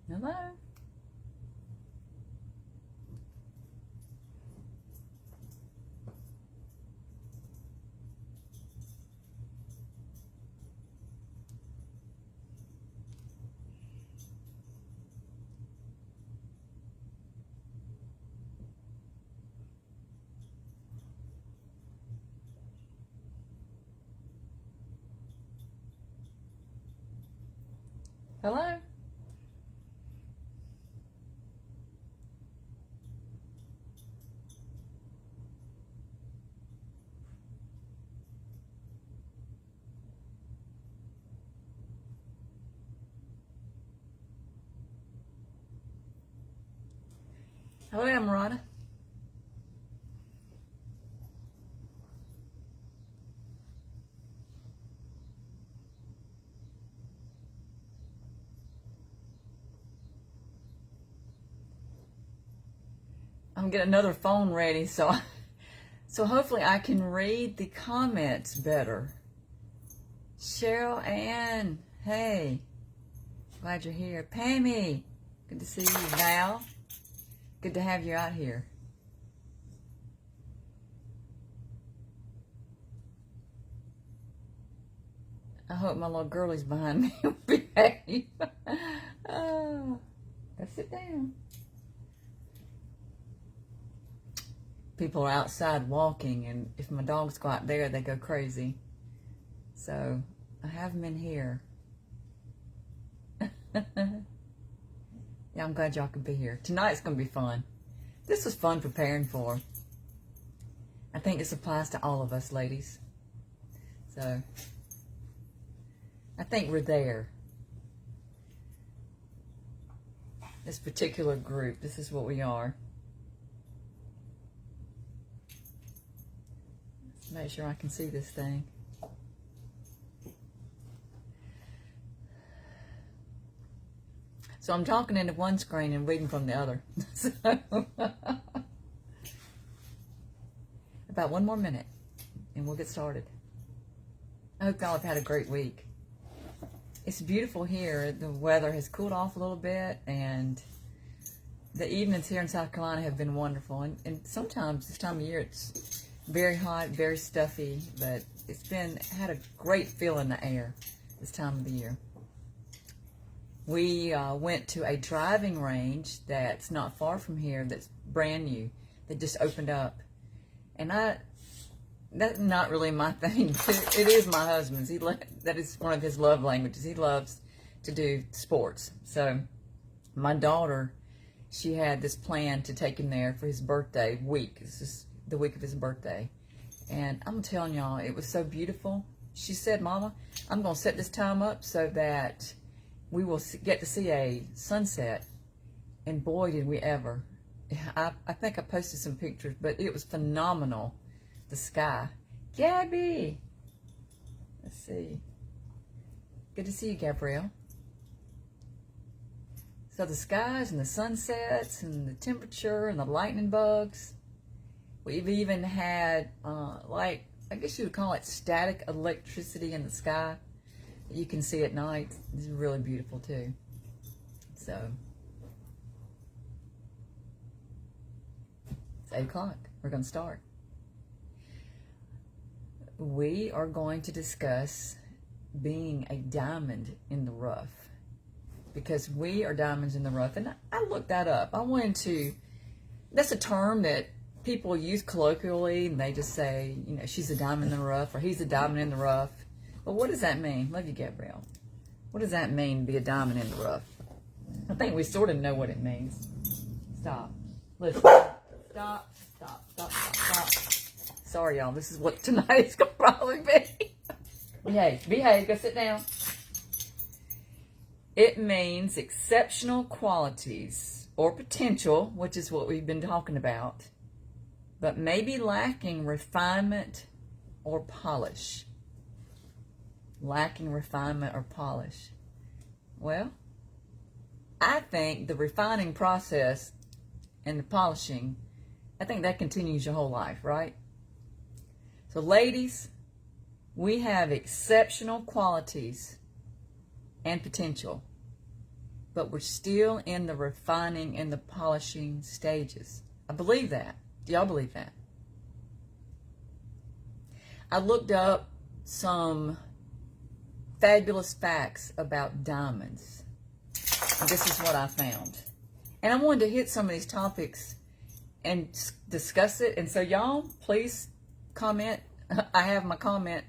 Hello? Hello? Hello, Ammirata. I'm getting another phone ready, so hopefully I can read the comments better. Cheryl Ann, hey, glad you're here. Pammy, good to see you. Val, good to have you out here. I hope my little girlie's behind me will behave. Oh, let's sit down. People are outside walking, and if my dogs go out there, they go crazy. So I have them in here. Yeah, I'm glad y'all could be here. Tonight's going to be fun. This was fun preparing for. I think this applies to all of us, ladies. So I think we're there. This particular group, this is what we are. Let's make sure I can see this thing. So I'm talking into one screen and reading from the other. So, about one more minute and we'll get started. I hope y'all have had a great week. It's beautiful here. The weather has cooled off a little bit, and the evenings here in South Carolina have been wonderful. And sometimes this time of year it's very hot, very stuffy, but it's had a great feel in the air this time of the year. We went to a driving range that's not far from here that's brand new, that just opened up. And that's not really my thing. It is my husband's. That is one of his love languages. He loves to do sports. So my daughter, she had this plan to take him there for his birthday week. This is the week of his birthday. And I'm telling y'all, it was so beautiful. She said, Mama, I'm going to set this time up so that we will get to see a sunset. And boy, did we ever. I think I posted some pictures, but it was phenomenal. The sky. Gabby! Let's see. Good to see you, Gabrielle. So the skies and the sunsets and the temperature and the lightning bugs. We've even had, I guess you would call it static electricity in the sky that you can see at night. It's really beautiful too. So, it's 8 o'clock. We're going to start. We are going to discuss being a diamond in the rough, because we are diamonds in the rough. And I looked that up. That's a term that people use colloquially, and they just say, she's a diamond in the rough, or he's a diamond in the rough. But what does that mean? Love you, Gabrielle. What does that mean, be a diamond in the rough? I think we sort of know what it means. Stop. Listen. Stop. Sorry, y'all. This is what tonight is going to probably be. Behave. Go sit down. It means exceptional qualities or potential, which is what we've been talking about, but maybe lacking refinement or polish. Lacking refinement or polish. Well, I think the refining process and the polishing, I think that continues your whole life, right? So ladies, we have exceptional qualities and potential, but we're still in the refining and the polishing stages. I believe that. Do y'all believe that? I looked up some fabulous facts about diamonds. And this is what I found. And I wanted to hit some of these topics and discuss it. And so y'all, please comment. I have my comment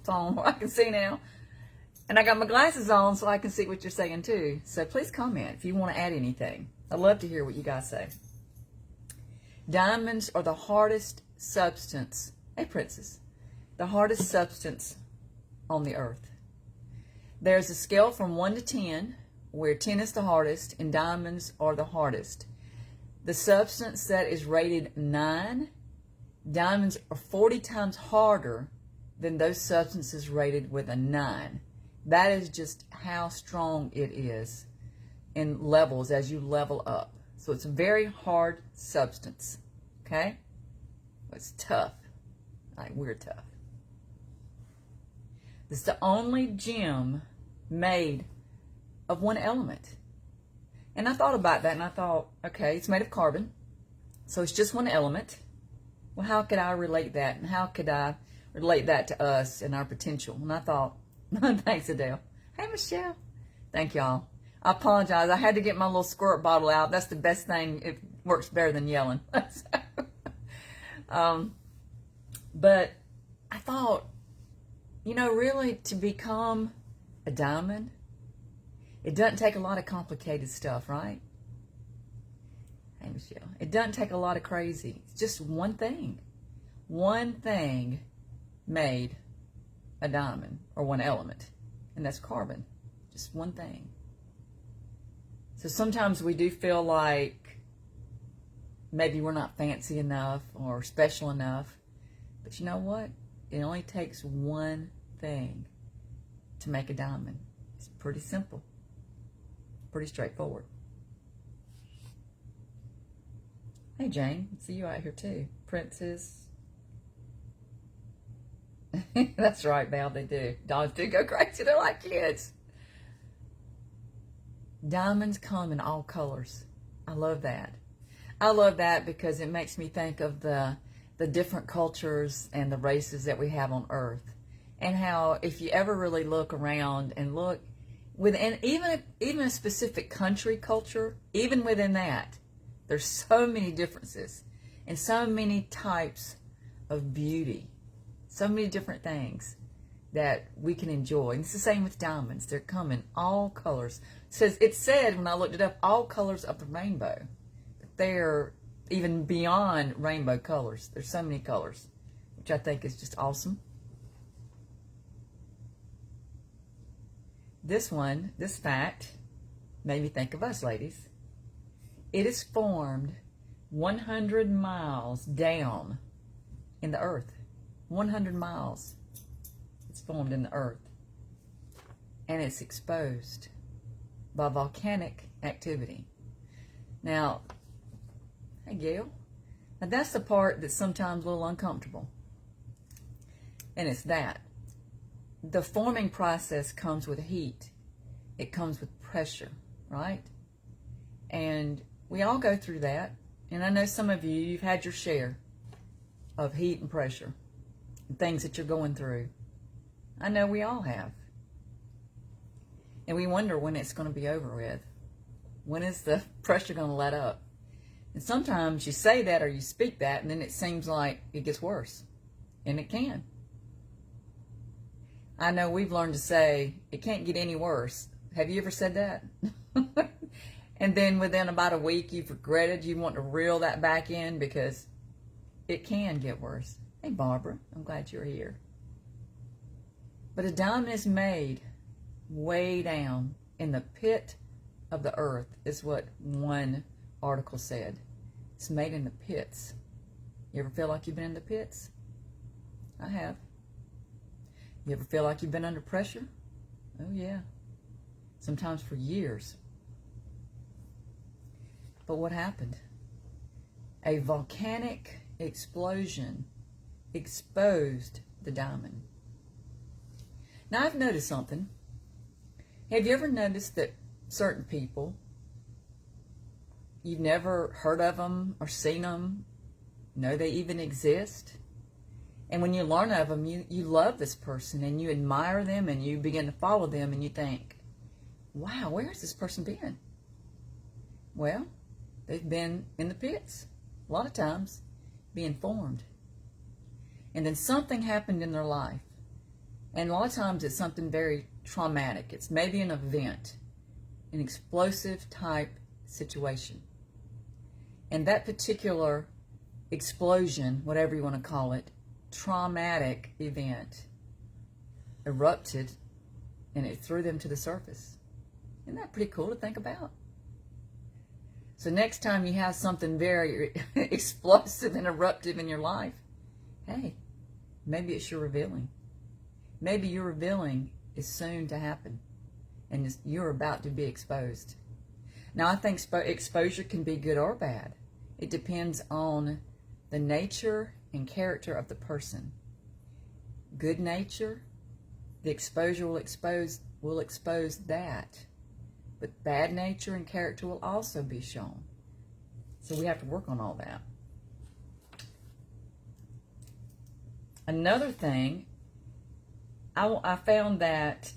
phone where I can see now. And I got my glasses on so I can see what you're saying too. So please comment if you want to add anything. I'd love to hear what you guys say. Diamonds are the hardest substance. Hey, princess. The hardest substance on the earth. There's a scale from 1 to 10, where 10 is the hardest and diamonds are the hardest. The substance that is rated 9, diamonds are 40 times harder than those substances rated with a 9. That is just how strong it is in levels as you level up. So it's a very hard substance, okay? It's tough, like we're tough. It's the only gem made of one element. And I thought about that and I thought, okay, it's made of carbon. So it's just one element. Well, how could I relate that? And how could I relate that to us and our potential? And I thought, thanks, Adele. Hey, Michelle. Thank y'all. I apologize. I had to get my little squirt bottle out. That's the best thing. It works better than yelling. But I thought, you know, really to become a diamond, it doesn't take a lot of complicated stuff, right? Hey, Michelle. It doesn't take a lot of crazy. It's just one thing. One thing made a diamond, or one element, and that's carbon. Just one thing. So sometimes we do feel like maybe we're not fancy enough or special enough, but you know what? It only takes one thing to make a diamond. It's pretty simple. Pretty straightforward. Hey, Jane. I see you out here too. Princess. That's right, Val. They do. Dogs do go crazy. They're like kids. Diamonds come in all colors. I love that. I love that because it makes me think of the different cultures and the races that we have on Earth. And how if you ever really look around and look within even a specific country culture, even within that, there's so many differences and so many types of beauty, so many different things that we can enjoy. And it's the same with diamonds. They're come in all colors. It said when I looked it up, all colors of the rainbow. They're even beyond rainbow colors. There's so many colors, which I think is just awesome. This fact, made me think of us, ladies. It is formed 100 miles down in the earth. 100 miles. It's formed in the earth. And it's exposed by volcanic activity. Now, hey, Gail. Now, that's the part that's sometimes a little uncomfortable. And it's that. The forming process comes with heat. It comes with pressure, right? And we all go through that. And I know some of you, you've had your share of heat and pressure and things that you're going through. I know we all have. And we wonder when it's going to be over with. When is the pressure going to let up? And sometimes you say that or you speak that and then it seems like it gets worse. And it can. I know we've learned to say, it can't get any worse. Have you ever said that? And then within about a week, you've regretted, you want to reel that back in because it can get worse. Hey, Barbara, I'm glad you're here. But a diamond is made way down in the pit of the earth, is what one article said. It's made in the pits. You ever feel like you've been in the pits? I have. You ever feel like you've been under pressure? Oh, yeah. Sometimes for years. But what happened? A volcanic explosion exposed the diamond. Now, I've noticed something. Have you ever noticed that certain people. You've never heard of them or seen them, know they even exist. And when you learn of them, you love this person and you admire them and you begin to follow them and you think, wow, where has this person been? Well, they've been in the pits, a lot of times, being formed. And then something happened in their life. And a lot of times it's something very traumatic. It's maybe an event, an explosive type situation. And that particular explosion, whatever you want to call it, traumatic event, erupted and it threw them to the surface. Isn't that pretty cool to think about? So next time you have something very explosive and eruptive in your life, hey, maybe it's your revealing. Maybe your revealing is soon to happen and you're about to be exposed. Now, I think exposure can be good or bad. It depends on the nature and character of the person. Good nature, the exposure will expose that. But bad nature and character will also be shown. So we have to work on all that. Another thing, I found that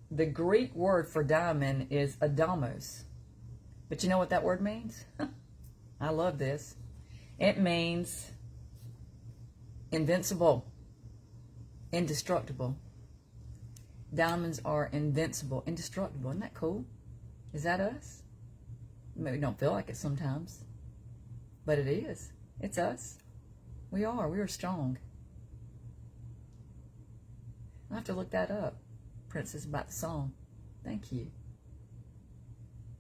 the Greek word for diamond is adamos. But you know what that word means? I love this. It means invincible, indestructible. Diamonds are invincible, indestructible. Isn't that cool? Is that us? Maybe we don't feel like it sometimes, but it is. It's us. We are strong. I'll have to look that up. Princess, about the song. Thank you.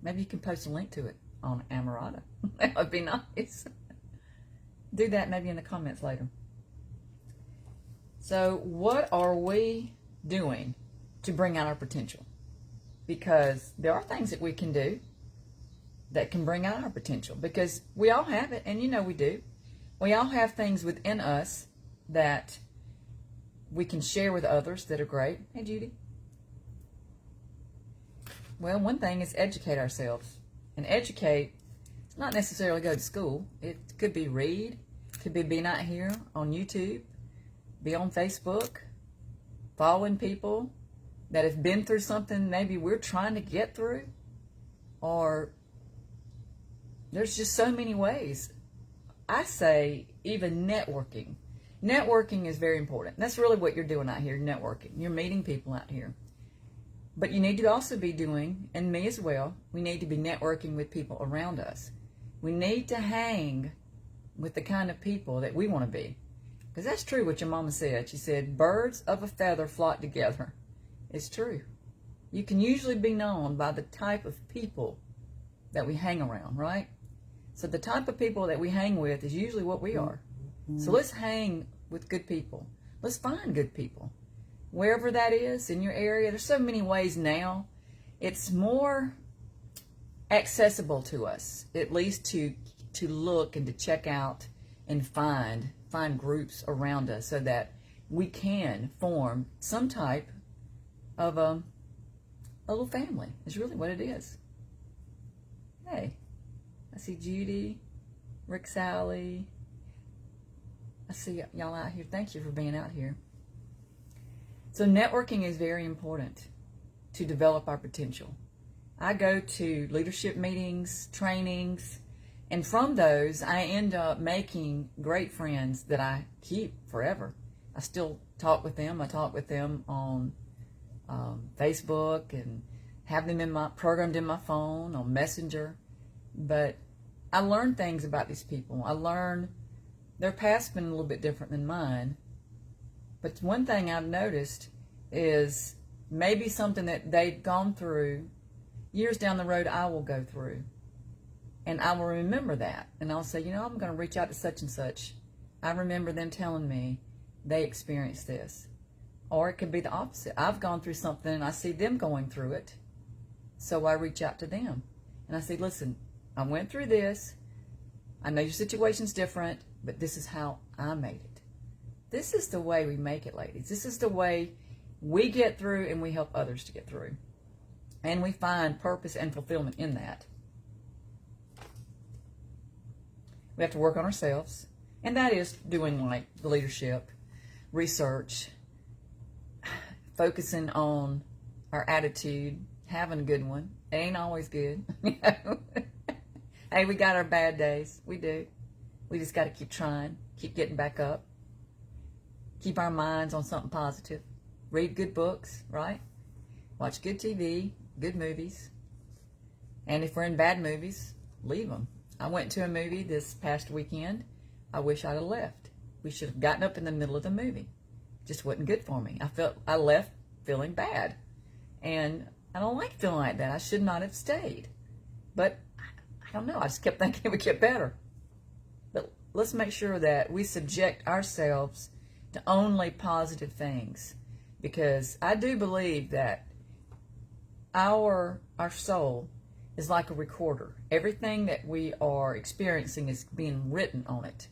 Maybe you can post a link to it on Ammirata. That would be nice. Do that maybe in the comments later. So what are we doing to bring out our potential? Because there are things that we can do that can bring out our potential, because we all have it, and you know we do. We all have things within us that we can share with others that are great. Hey, Judy. Well, one thing is educate ourselves. And educate, it's not necessarily go to school. It could be read, could be being out here on YouTube, be on Facebook, following people that have been through something maybe we're trying to get through. Or there's just so many ways. I say even networking. Networking is very important. That's really what you're doing out here, networking. You're meeting people out here. But you need to also be doing, and me as well, we need to be networking with people around us. We need to hang with the kind of people that we want to be. Because that's true what your mama said. She said, birds of a feather flock together. It's true. You can usually be known by the type of people that we hang around, right? So the type of people that we hang with is usually what we are. So let's hang with good people. Let's find good people. Wherever that is in your area, there's so many ways now. It's more accessible to us, at least to look and to check out and find groups around us so that we can form some type of a little family. Is really what it is. Hey, I see Judy, Rick Sally. I see y'all out here. Thank you for being out here. So networking is very important to develop our potential. I go to leadership meetings, trainings, and from those I end up making great friends that I keep forever. I still talk with them. I talk with them on Facebook and have them programmed in my phone, on Messenger. But I learn things about these people. I learn their past's been a little bit different than mine. But one thing I've noticed is maybe something that they've gone through, years down the road I will go through. And I will remember that. And I'll say, you know, I'm going to reach out to such and such. I remember them telling me they experienced this. Or it could be the opposite. I've gone through something and I see them going through it. So I reach out to them. And I say, listen, I went through this. I know your situation's different, but this is how I made it. This is the way we make it, ladies. This is the way we get through and we help others to get through. And we find purpose and fulfillment in that. We have to work on ourselves. And that is doing like the leadership, research, focusing on our attitude, having a good one. It ain't always good. Hey, we got our bad days. We do. We just got to keep trying, keep getting back up, keep our minds on something positive. Read good books, right? Watch good TV, good movies. And if we're in bad movies, leave them. I went to a movie this past weekend. I wish I'd have left. We should have gotten up in the middle of the movie. Just wasn't good for me. I left feeling bad. And I don't like feeling like that. I should not have stayed. But I don't know. I just kept thinking it would get better. But let's make sure that we subject ourselves to only positive things. Because I do believe that our soul is like a recorder. Everything that we are experiencing is being written on it.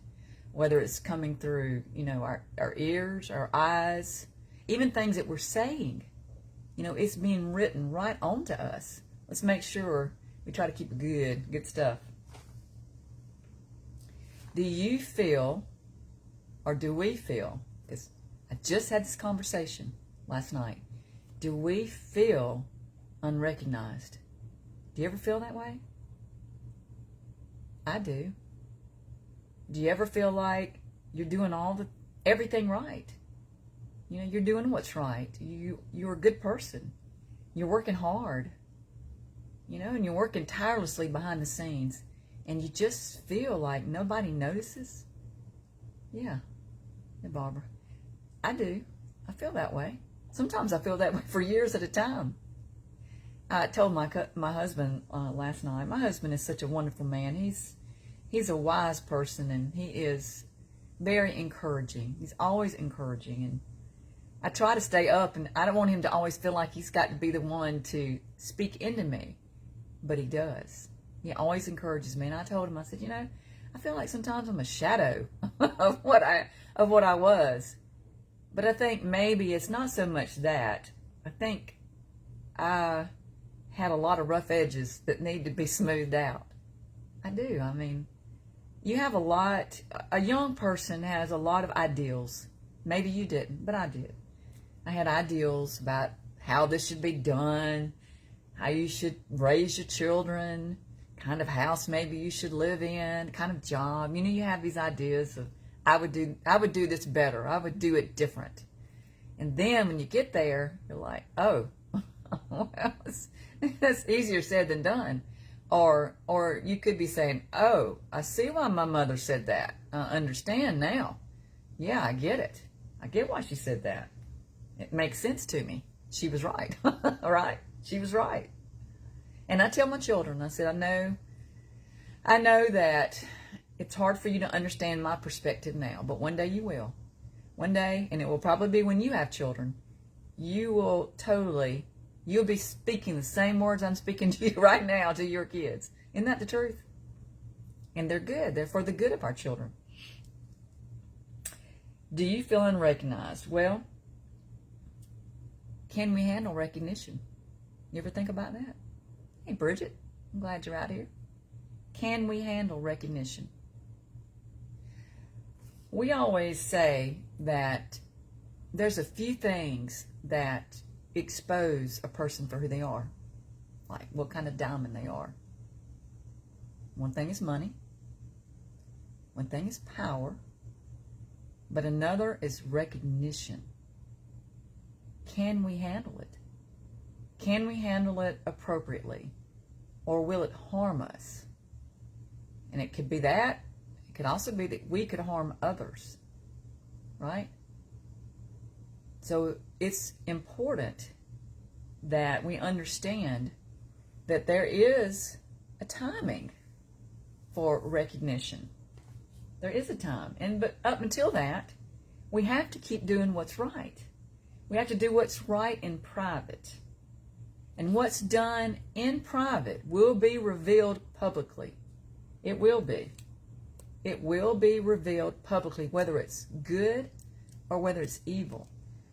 Whether it's coming through, our ears, our eyes, even things that we're saying. It's being written right onto us. Let's make sure we try to keep it good stuff. Do you feel, or do we feel, because I just had this conversation last night, do we feel unrecognized? Do you ever feel that way? I do. Do you ever feel like you're doing everything right? You're doing what's right. You're a good person. You're working hard. And you're working tirelessly behind the scenes. And you just feel like nobody notices? Yeah, Barbara. I do. I feel that way. Sometimes I feel that way for years at a time. I told my husband last night. My husband is such a wonderful man. He's a wise person, and he is very encouraging. He's always encouraging, and I try to stay up, and I don't want him to always feel like he's got to be the one to speak into me, but he does. He always encourages me, and I told him, I said, I feel like sometimes I'm a shadow of what I was, but I think maybe it's not so much that. I think I had a lot of rough edges that need to be smoothed out. I do. I mean, a young person has a lot of ideals. Maybe you didn't, but I did. I had ideals about how this should be done, how you should raise your children, kind of house maybe you should live in, kind of job. You have these ideas of, I would do this better. I would do it different. And then when you get there, you're like, oh, well, that's easier said than done. Or you could be saying, oh, I see why my mother said that. I understand now. Yeah, I get it. I get why she said that. It makes sense to me. She was right. All right? She was right. And I tell my children, I said, I know that it's hard for you to understand my perspective now, but one day you will. One day, and it will probably be when you have children, you'll be speaking the same words I'm speaking to you right now to your kids. Isn't that the truth? And they're good. They're for the good of our children. Do you feel unrecognized? Well, can we handle recognition? You ever think about that? Hey, Bridget, I'm glad you're out here. Can we handle recognition? We always say that there's a few things that expose a person for who they are, like what kind of diamond they are. One thing is money. One thing is power. But another is recognition. Can we handle it? Can we handle it appropriately? Or will it harm us? And it could be that. It could also be that we could harm others. Right? So it's important that we understand that there is a timing for recognition. There is a time. But up until that, we have to keep doing what's right. We have to do what's right in private. And what's done in private will be revealed publicly. It will be. It will be revealed publicly, whether it's good or whether it's evil.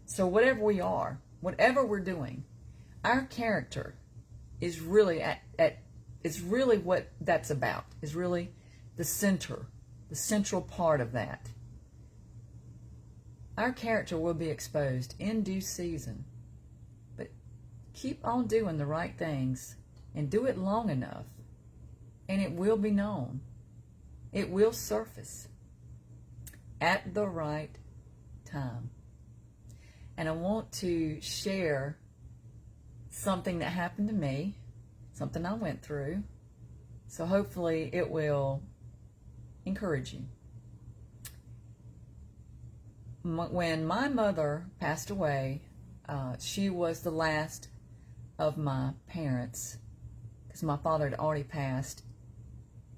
So whatever we are, whatever we're doing, our character is really is really what that's about, is really the central part of that. Our character will be exposed in due season, but keep on doing the right things and do it long enough, and it will be known. It will surface at the right time. And I want to share something that happened to me, something I went through. So hopefully it will encourage you. When my mother passed away, she was the last of my parents, because my father had already passed,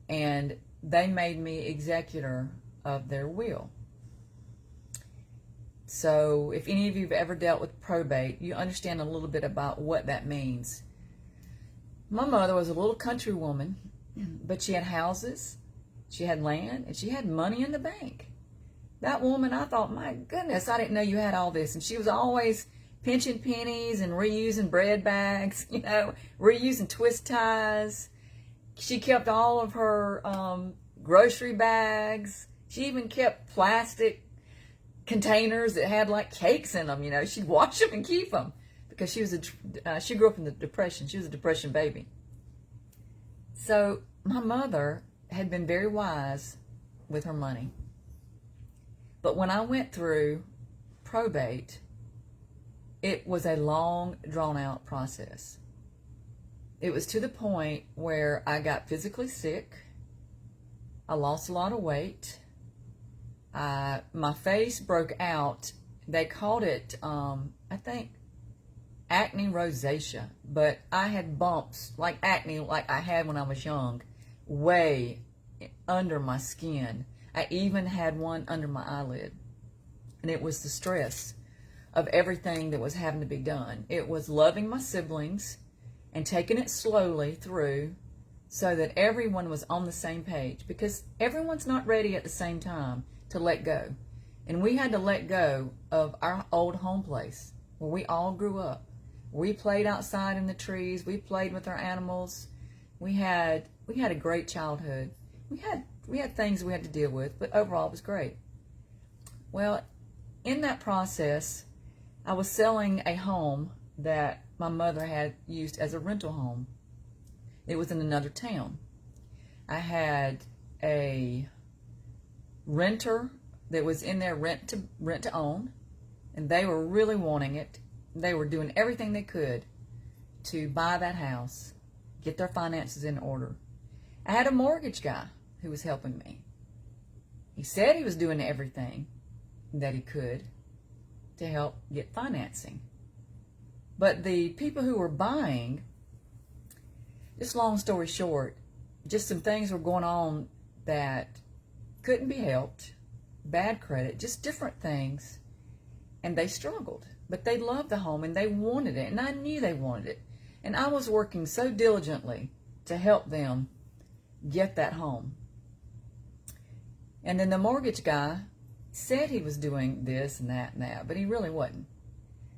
and they made me executor of their will. So if any of you have ever dealt with probate, you understand a little bit about what that means. My mother was a little country woman, but she had houses, she had land, and she had money in the bank. That woman, I thought, my goodness, I didn't know you had all this. And she was always pinching pennies and reusing bread bags, reusing twist ties. She kept all of her grocery bags. She even kept plastic containers that had like cakes in them. She'd wash them and keep them, because she grew up in the Depression. She was a Depression baby. So my mother had been very wise with her money. But when I went through probate, it was a long, drawn-out process. It was to the point where I got physically sick. I lost a lot of weight. My face broke out. They called it, I think, acne rosacea. But I had bumps, like acne, like I had when I was young, way under my skin. I even had one under my eyelid. And it was the stress of everything that was having to be done. It was loving my siblings and taking it slowly through so that everyone was on the same page, because everyone's not ready at the same time to let go. And we had to let go of our old home place where we all grew up. We played outside in the trees. We played with our animals. We had a great childhood. We had things we had to deal with, but overall it was great. Well, in that process, I was selling a home that my mother had used as a rental home. It was in another town. I had a renter that was in there rent to own, and they were really wanting it. They were doing everything they could to buy that house, get their finances in order. I had a mortgage guy who was helping me. He said he was doing everything that he could to help get financing. But the people who were buying, just long story short, just some things were going on that couldn't be helped, bad credit, just different things, and they struggled. But they loved the home and they wanted it, and I knew they wanted it. And I was working so diligently to help them get that home. And then the mortgage guy said he was doing this and that, but he really wasn't.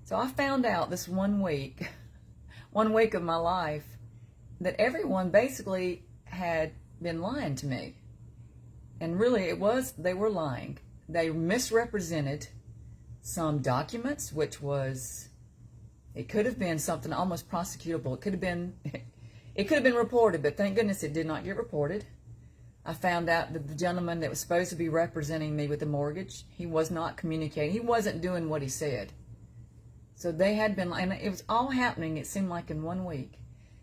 So I found out this one week of my life, that everyone basically had been lying to me. And really they were lying. They misrepresented some documents, which was, it could have been something almost prosecutable. It could have been reported, but thank goodness it did not get reported. I found out that the gentleman that was supposed to be representing me with the mortgage, he was not communicating. He wasn't doing what he said. So they had been, and it was all happening, it seemed like, in 1 week.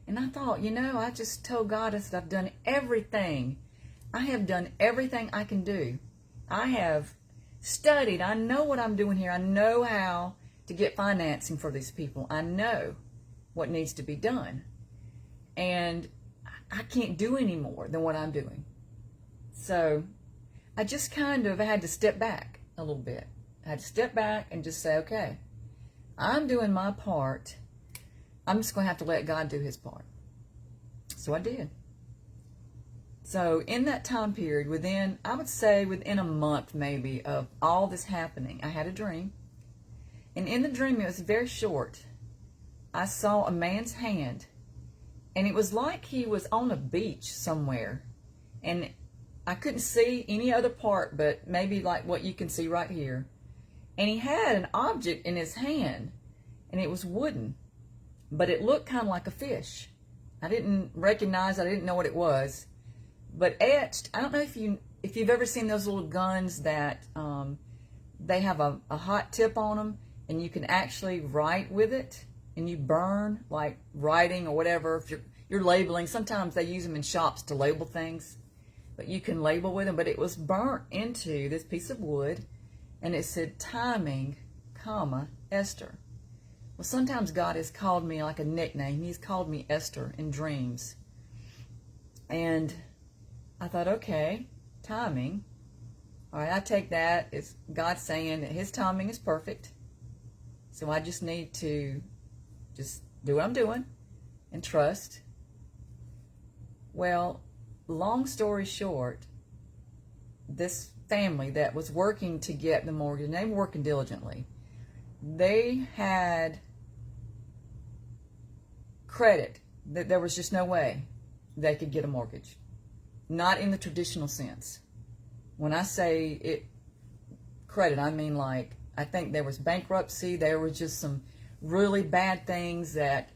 And I thought, I just told God, I said, I've done everything. I have done everything I can do. I have studied. I know what I'm doing here. I know how to get financing for these people. I know what needs to be done. And I can't do any more than what I'm doing. So I just kind of had to step back a little bit. I had to step back and just say, okay, I'm doing my part. I'm just going to have to let God do his part. So I did. So in that time period, I would say within a month maybe of all this happening, I had a dream. And in the dream, it was very short. I saw a man's hand, And it was like he was on a beach somewhere. And I couldn't see any other part but maybe like what you can see right here. And he had an object in his hand, and it was wooden, but it looked kind of like a fish. I didn't recognize, I didn't know what it was, but etched. I don't know if you've ever seen those little guns that they have a hot tip on them, and you can actually write with it, and you burn, like writing or whatever. If you're labeling, sometimes they use them in shops to label things, but you can label with them. But it was burnt into this piece of wood, and it said timing, comma, Esther. Well, sometimes God has called me like a nickname. He's called me Esther in dreams. And I thought, okay, timing. All right, I take that as God saying that his timing is perfect. So I just need to just do what I'm doing and trust. Well, long story short, this family that was working to get the mortgage, and they were working diligently, they had credit that there was just no way they could get a mortgage. Not in the traditional sense. When I say it credit, I mean like, I think there was bankruptcy, there were just some really bad things that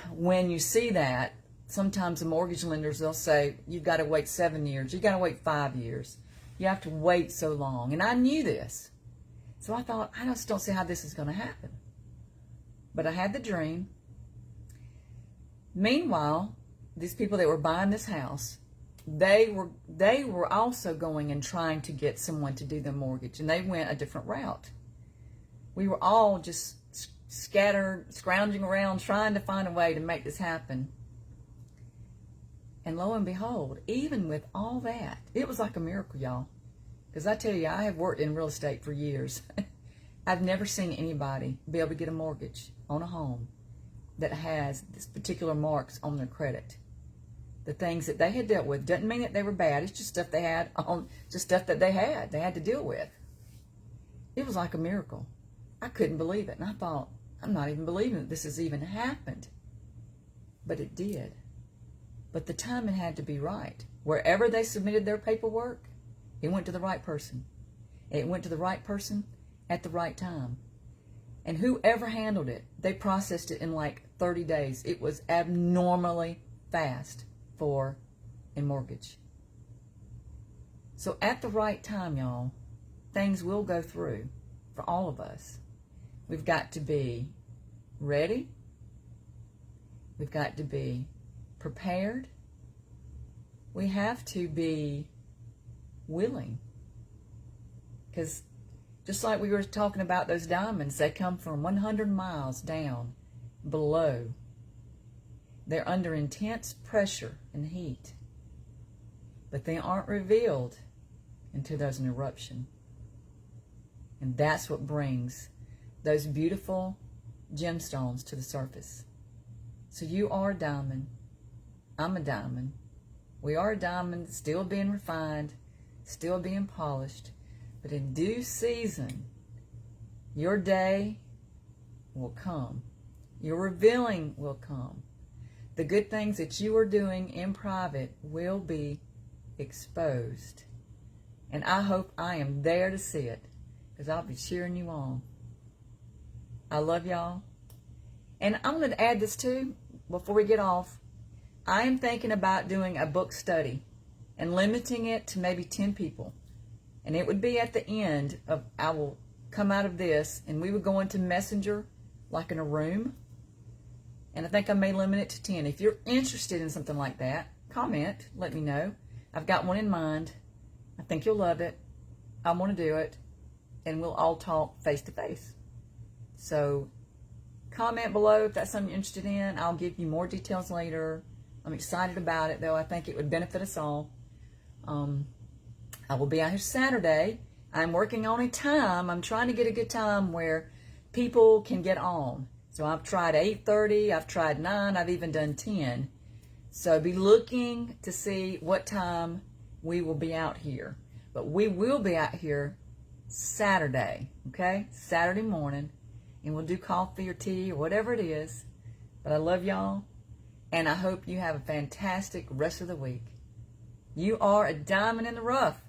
when you see that, sometimes the mortgage lenders, they'll say, you've got to wait 7 years, you've got to wait 5 years. You have to wait so long. And I knew this. So I thought, I just don't see how this is going to happen. But I had the dream. Meanwhile, these people that were buying this house, they were also going and trying to get someone to do the mortgage, and they went a different route. We were all just scattered, scrounging around, trying to find a way to make this happen. And lo and behold, even with all that, it was like a miracle, y'all. Because I tell you, I have worked in real estate for years. I've never seen anybody be able to get a mortgage on a home that has this particular marks on their credit. The things that they had dealt with doesn't mean that they were bad. It's just stuff they had just stuff that they had to deal with. It was like a miracle. I couldn't believe it. And I thought, I'm not even believing that this has even happened. But it did. But the timing had to be right. Wherever they submitted their paperwork, it went to the right person. It went to the right person at the right time. And whoever handled it, they processed it in like 30 days. It was abnormally fast for a mortgage. So at the right time, y'all, things will go through for all of us. We've got to be ready. We've got to be prepared. We have to be willing. Because just like we were talking about those diamonds, they come from 100 miles down below. They're under intense pressure and heat. But they aren't revealed until there's an eruption. And that's what brings those beautiful gemstones to the surface. So you are a diamond. I'm a diamond. We are a diamond, still being refined, still being polished. But in due season, your day will come. Your revealing will come. The good things that you are doing in private will be exposed. And I hope I am there to see it, because I'll be cheering you on. I love y'all. And I'm going to add this too, before we get off. I am thinking about doing a book study and limiting it to maybe 10 people. And it would be at the end of, I will come out of this, and we would go into Messenger, like in a room. And I think I may limit it to 10. If you're interested in something like that, comment, let me know. I've got one in mind. I think you'll love it. I want to do it. And we'll all talk face to face. So comment below if that's something you're interested in. I'll give you more details later. I'm excited about it, though. I think it would benefit us all. I will be out here Saturday. I'm working on a time. I'm trying to get a good time where people can get on. So I've tried 8:30. I've tried 9. I've even done 10. So be looking to see what time we will be out here. But we will be out here Saturday, okay? Saturday morning. And we'll do coffee or tea or whatever it is. But I love y'all. And I hope you have a fantastic rest of the week. You are a diamond in the rough.